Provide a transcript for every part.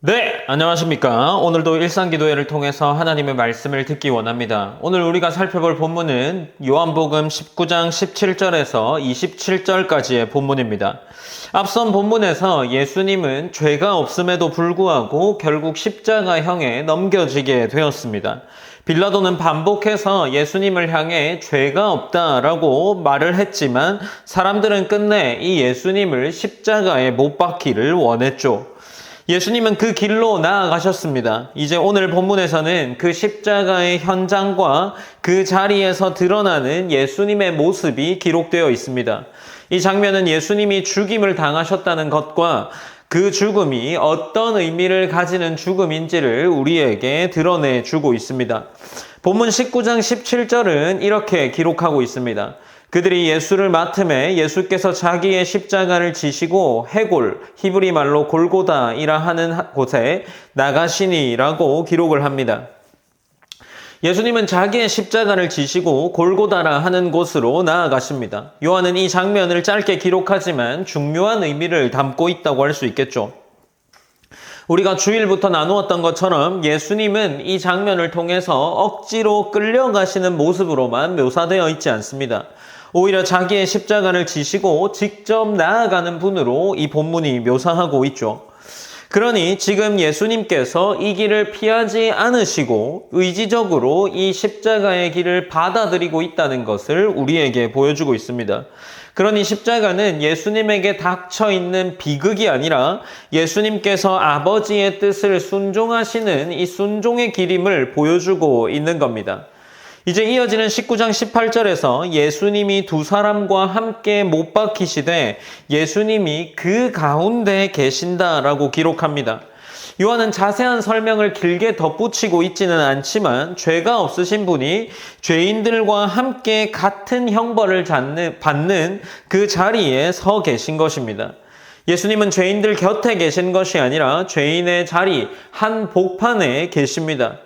네, 안녕하십니까. 오늘도 일상기도회를 통해서 하나님의 말씀을 듣기 원합니다. 오늘 우리가 살펴볼 본문은 요한복음 19장 17절에서 27절까지의 본문입니다. 앞선 본문에서 예수님은 죄가 없음에도 불구하고 결국 십자가형에 넘겨지게 되었습니다. 빌라도는 반복해서 예수님을 향해 죄가 없다라고 말을 했지만 사람들은 끝내 이 예수님을 십자가에 못 박기를 원했죠. 예수님은 그 길로 나아가셨습니다. 이제 오늘 본문에서는 그 십자가의 현장과 그 자리에서 드러나는 예수님의 모습이 기록되어 있습니다. 이 장면은 예수님이 죽임을 당하셨다는 것과 그 죽음이 어떤 의미를 가지는 죽음인지를 우리에게 드러내주고 있습니다. 본문 19장 17절은 이렇게 기록하고 있습니다. 그들이 예수를 맡음에 예수께서 자기의 십자가를 지시고 해골, 히브리 말로 골고다이라 하는 곳에 나가시니라고 기록을 합니다. 예수님은 자기의 십자가를 지시고 골고다라 하는 곳으로 나아가십니다. 요한은 이 장면을 짧게 기록하지만 중요한 의미를 담고 있다고 할 수 있겠죠. 우리가 주일부터 나누었던 것처럼 예수님은 이 장면을 통해서 억지로 끌려가시는 모습으로만 묘사되어 있지 않습니다. 오히려 자기의 십자가를 지시고 직접 나아가는 분으로 이 본문이 묘사하고 있죠. 그러니 지금 예수님께서 이 길을 피하지 않으시고 의지적으로 이 십자가의 길을 받아들이고 있다는 것을 우리에게 보여주고 있습니다. 그러니 십자가는 예수님에게 닥쳐 있는 비극이 아니라 예수님께서 아버지의 뜻을 순종하시는 이 순종의 길임을 보여주고 있는 겁니다. 이제 이어지는 19장 18절에서 예수님이 두 사람과 함께 못 박히시되 예수님이 그 가운데 계신다라고 기록합니다. 요한은 자세한 설명을 길게 덧붙이고 있지는 않지만 죄가 없으신 분이 죄인들과 함께 같은 형벌을 받는 그 자리에 서 계신 것입니다. 예수님은 죄인들 곁에 계신 것이 아니라 죄인의 자리 한복판에 계십니다.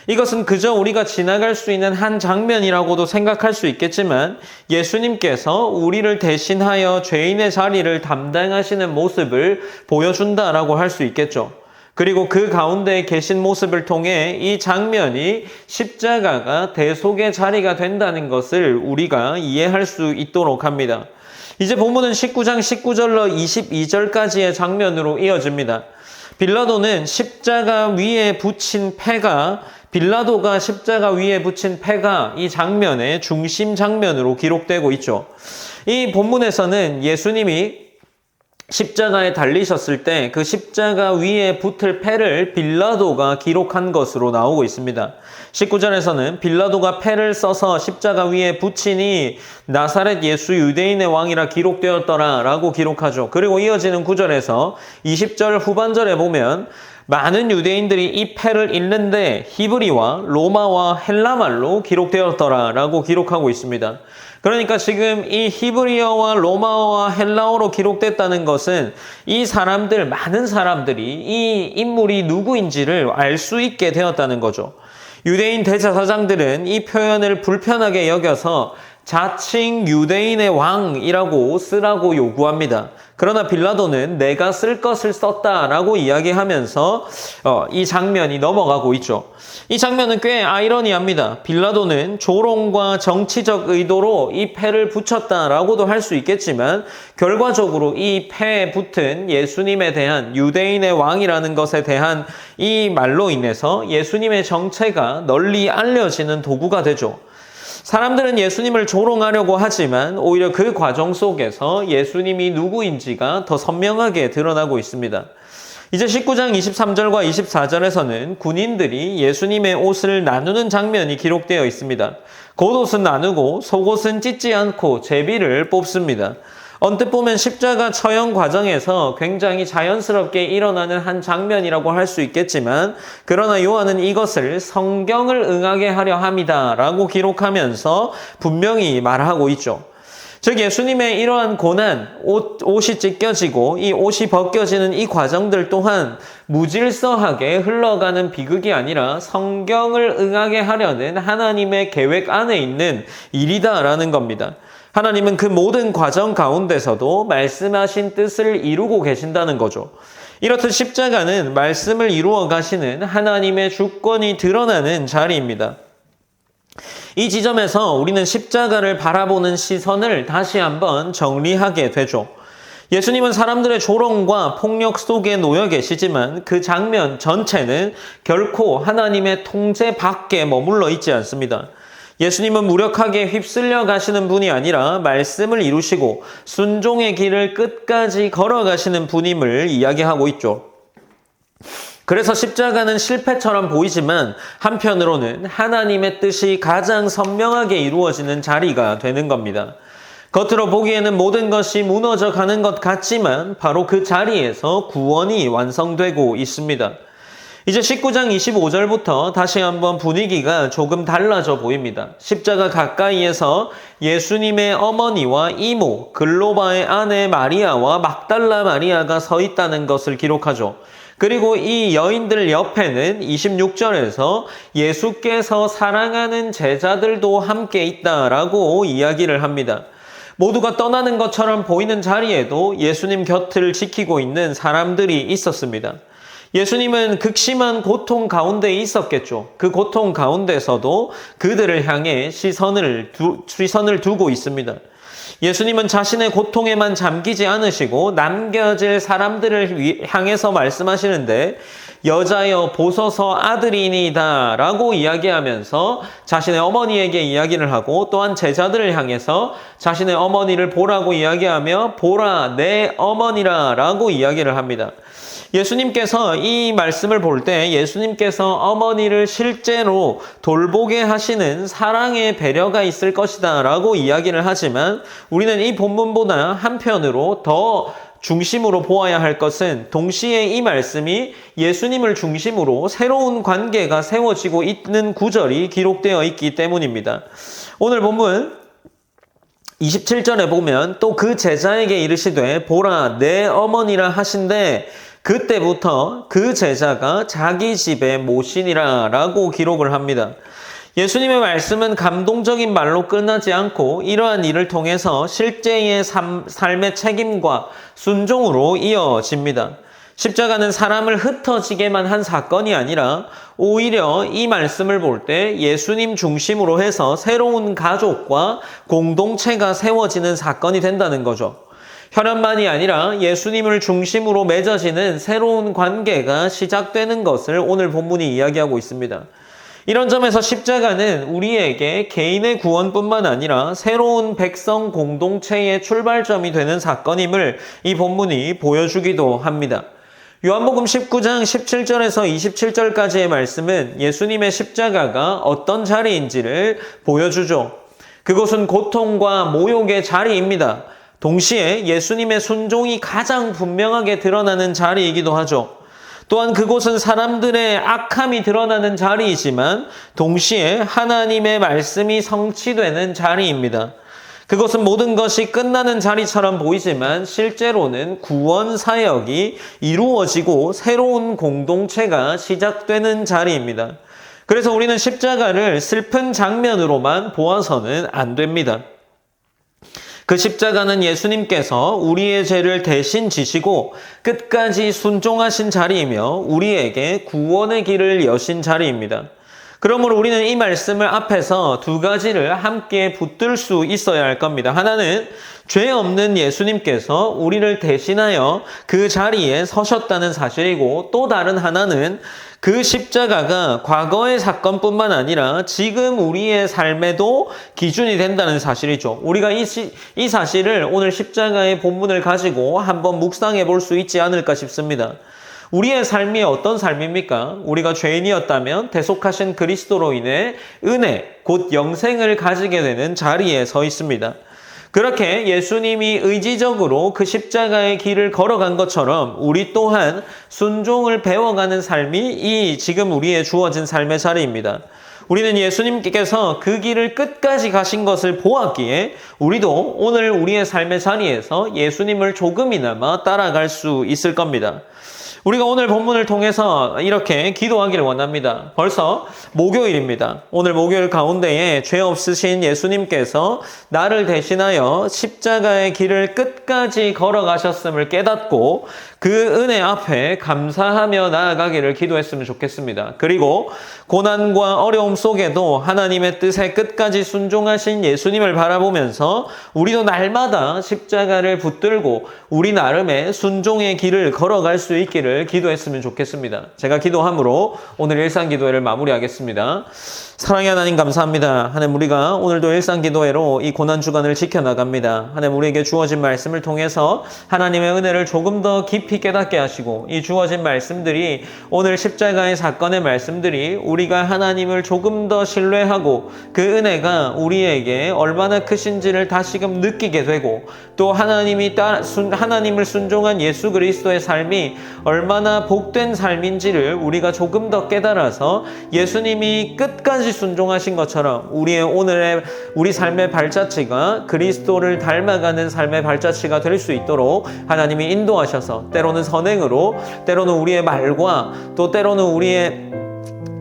이것은 그저 우리가 지나갈 수 있는 한 장면이라고도 생각할 수 있겠지만 예수님께서 우리를 대신하여 죄인의 자리를 담당하시는 모습을 보여준다라고 할 수 있겠죠. 그리고 그 가운데 계신 모습을 통해 이 장면이 십자가가 대속의 자리가 된다는 것을 우리가 이해할 수 있도록 합니다. 이제 본문은 19장 19절로 22절까지의 장면으로 이어집니다. 빌라도가 십자가 위에 붙인 패가 이 장면의 중심 장면으로 기록되고 있죠. 이 본문에서는 예수님이 십자가에 달리셨을 때 그 십자가 위에 붙을 패를 빌라도가 기록한 것으로 나오고 있습니다. 19절에서는 빌라도가 패를 써서 십자가 위에 붙이니 나사렛 예수 유대인의 왕이라 기록되었더라 라고 기록하죠. 그리고 이어지는 9절에서 20절 후반절에 보면 많은 유대인들이 이 패를 읽는데 히브리와 로마와 헬라말로 기록되었더라 라고 기록하고 있습니다. 그러니까 지금 이 히브리어와 로마어와 헬라어로 기록됐다는 것은 많은 사람들이 이 인물이 누구인지를 알 수 있게 되었다는 거죠. 유대인 대제사장들은 이 표현을 불편하게 여겨서 자칭 유대인의 왕이라고 쓰라고 요구합니다. 그러나 빌라도는 내가 쓸 것을 썼다라고 이야기하면서 이 장면이 넘어가고 있죠. 이 장면은 꽤 아이러니합니다. 빌라도는 조롱과 정치적 의도로 이 패를 붙였다라고도 할 수 있겠지만 결과적으로 이 패에 붙은 예수님에 대한 유대인의 왕이라는 것에 대한 이 말로 인해서 예수님의 정체가 널리 알려지는 도구가 되죠. 사람들은 예수님을 조롱하려고 하지만 오히려 그 과정 속에서 예수님이 누구인지가 더 선명하게 드러나고 있습니다. 이제 19장 23절과 24절에서는 군인들이 예수님의 옷을 나누는 장면이 기록되어 있습니다. 겉옷은 나누고 속옷은 찢지 않고 제비를 뽑습니다. 언뜻 보면 십자가 처형 과정에서 굉장히 자연스럽게 일어나는 한 장면이라고 할 수 있겠지만 그러나 요한은 이것을 성경을 응하게 하려 함이다 라고 기록하면서 분명히 말하고 있죠. 즉 예수님의 이러한 고난, 옷이 찢겨지고 이 옷이 벗겨지는 이 과정들 또한 무질서하게 흘러가는 비극이 아니라 성경을 응하게 하려는 하나님의 계획 안에 있는 일이다라는 겁니다. 하나님은 그 모든 과정 가운데서도 말씀하신 뜻을 이루고 계신다는 거죠. 이렇듯 십자가는 말씀을 이루어 가시는 하나님의 주권이 드러나는 자리입니다. 이 지점에서 우리는 십자가를 바라보는 시선을 다시 한번 정리하게 되죠. 예수님은 사람들의 조롱과 폭력 속에 놓여 계시지만 그 장면 전체는 결코 하나님의 통제 밖에 머물러 있지 않습니다. 예수님은 무력하게 휩쓸려 가시는 분이 아니라 말씀을 이루시고 순종의 길을 끝까지 걸어가시는 분임을 이야기하고 있죠. 그래서 십자가는 실패처럼 보이지만 한편으로는 하나님의 뜻이 가장 선명하게 이루어지는 자리가 되는 겁니다. 겉으로 보기에는 모든 것이 무너져 가는 것 같지만 바로 그 자리에서 구원이 완성되고 있습니다. 이제 19장 25절부터 다시 한번 분위기가 조금 달라져 보입니다. 십자가 가까이에서 예수님의 어머니와 이모, 글로바의 아내 마리아와 막달라 마리아가 서 있다는 것을 기록하죠. 그리고 이 여인들 옆에는 26절에서 예수께서 사랑하는 제자들도 함께 있다라고 이야기를 합니다. 모두가 떠나는 것처럼 보이는 자리에도 예수님 곁을 지키고 있는 사람들이 있었습니다. 예수님은 극심한 고통 가운데 있었겠죠. 그 고통 가운데서도 그들을 향해 시선을 두고 있습니다. 예수님은 자신의 고통에만 잠기지 않으시고 남겨질 사람들을 향해서 말씀하시는데 여자여 보소서 아들이니이다 라고 이야기하면서 자신의 어머니에게 이야기를 하고 또한 제자들을 향해서 자신의 어머니를 보라고 이야기하며 보라 내 어머니라 라고 이야기를 합니다. 예수님께서 이 말씀을 볼 때 예수님께서 어머니를 실제로 돌보게 하시는 사랑의 배려가 있을 것이다 라고 이야기를 하지만 우리는 이 본문보다 한편으로 더 중심으로 보아야 할 것은 동시에 이 말씀이 예수님을 중심으로 새로운 관계가 세워지고 있는 구절이 기록되어 있기 때문입니다. 오늘 본문 27절에 보면 또 그 제자에게 이르시되 보라 내 어머니라 하신대 그때부터 그 제자가 자기 집에 모시니라 라고 기록을 합니다. 예수님의 말씀은 감동적인 말로 끝나지 않고 이러한 일을 통해서 실제의 삶의 책임과 순종으로 이어집니다. 십자가는 사람을 흩어지게만 한 사건이 아니라 오히려 이 말씀을 볼 때 예수님 중심으로 해서 새로운 가족과 공동체가 세워지는 사건이 된다는 거죠. 혈연만이 아니라 예수님을 중심으로 맺어지는 새로운 관계가 시작되는 것을 오늘 본문이 이야기하고 있습니다. 이런 점에서 십자가는 우리에게 개인의 구원뿐만 아니라 새로운 백성 공동체의 출발점이 되는 사건임을 이 본문이 보여주기도 합니다. 요한복음 19장 17절에서 27절까지의 말씀은 예수님의 십자가가 어떤 자리인지를 보여주죠. 그곳은 고통과 모욕의 자리입니다. 동시에 예수님의 순종이 가장 분명하게 드러나는 자리이기도 하죠. 또한 그곳은 사람들의 악함이 드러나는 자리이지만 동시에 하나님의 말씀이 성취되는 자리입니다. 그것은 모든 것이 끝나는 자리처럼 보이지만 실제로는 구원 사역이 이루어지고 새로운 공동체가 시작되는 자리입니다. 그래서 우리는 십자가를 슬픈 장면으로만 보아서는 안 됩니다. 그 십자가는 예수님께서 우리의 죄를 대신 지시고 끝까지 순종하신 자리이며 우리에게 구원의 길을 여신 자리입니다. 그러므로 우리는 이 말씀을 앞에서 두 가지를 함께 붙들 수 있어야 할 겁니다. 하나는 죄 없는 예수님께서 우리를 대신하여 그 자리에 서셨다는 사실이고 또 다른 하나는 그 십자가가 과거의 사건뿐만 아니라 지금 우리의 삶에도 기준이 된다는 사실이죠. 우리가 이 사실을 오늘 십자가의 본문을 가지고 한번 묵상해 볼 수 있지 않을까 싶습니다. 우리의 삶이 어떤 삶입니까? 우리가 죄인이었다면 대속하신 그리스도로 인해 은혜, 곧 영생을 가지게 되는 자리에 서 있습니다. 그렇게 예수님이 의지적으로 그 십자가의 길을 걸어간 것처럼 우리 또한 순종을 배워가는 삶이 이 지금 우리의 주어진 삶의 자리입니다. 우리는 예수님께서 그 길을 끝까지 가신 것을 보았기에 우리도 오늘 우리의 삶의 자리에서 예수님을 조금이나마 따라갈 수 있을 겁니다. 우리가 오늘 본문을 통해서 이렇게 기도하기를 원합니다. 벌써 목요일입니다. 오늘 목요일 가운데에 죄 없으신 예수님께서 나를 대신하여 십자가의 길을 끝까지 걸어가셨음을 깨닫고 그 은혜 앞에 감사하며 나아가기를 기도했으면 좋겠습니다. 그리고 고난과 어려움 속에도 하나님의 뜻에 끝까지 순종하신 예수님을 바라보면서 우리도 날마다 십자가를 붙들고 우리 나름의 순종의 길을 걸어갈 수 있기를 기도했으면 좋겠습니다. 제가 기도함으로 오늘 일상기도회를 마무리하겠습니다. 사랑의 하나님 감사합니다. 하나님 우리가 오늘도 일상기도회로 이 고난주간을 지켜나갑니다. 하나님 우리에게 주어진 말씀을 통해서 하나님의 은혜를 조금 더 깊이 깨닫게 하시고 이 주어진 말씀들이 오늘 십자가의 사건의 말씀들이 우리가 하나님을 조금 더 신뢰하고 그 은혜가 우리에게 얼마나 크신지를 다시금 느끼게 되고 또 하나님을 순종한 예수 그리스도의 삶이 얼마나 복된 삶인지를 우리가 조금 더 깨달아서 예수님이 끝까지 순종하신 것처럼 우리 삶의 발자취가 그리스도를 닮아가는 삶의 발자취가 될 수 있도록 하나님이 인도하셔서 때로는 선행으로 때로는 우리의 말과 또 때로는 우리의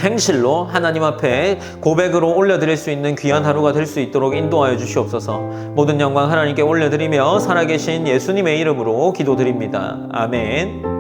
행실로 하나님 앞에 고백으로 올려드릴 수 있는 귀한 하루가 될 수 있도록 인도하여 주시옵소서. 모든 영광 하나님께 올려드리며 살아계신 예수님의 이름으로 기도드립니다. 아멘.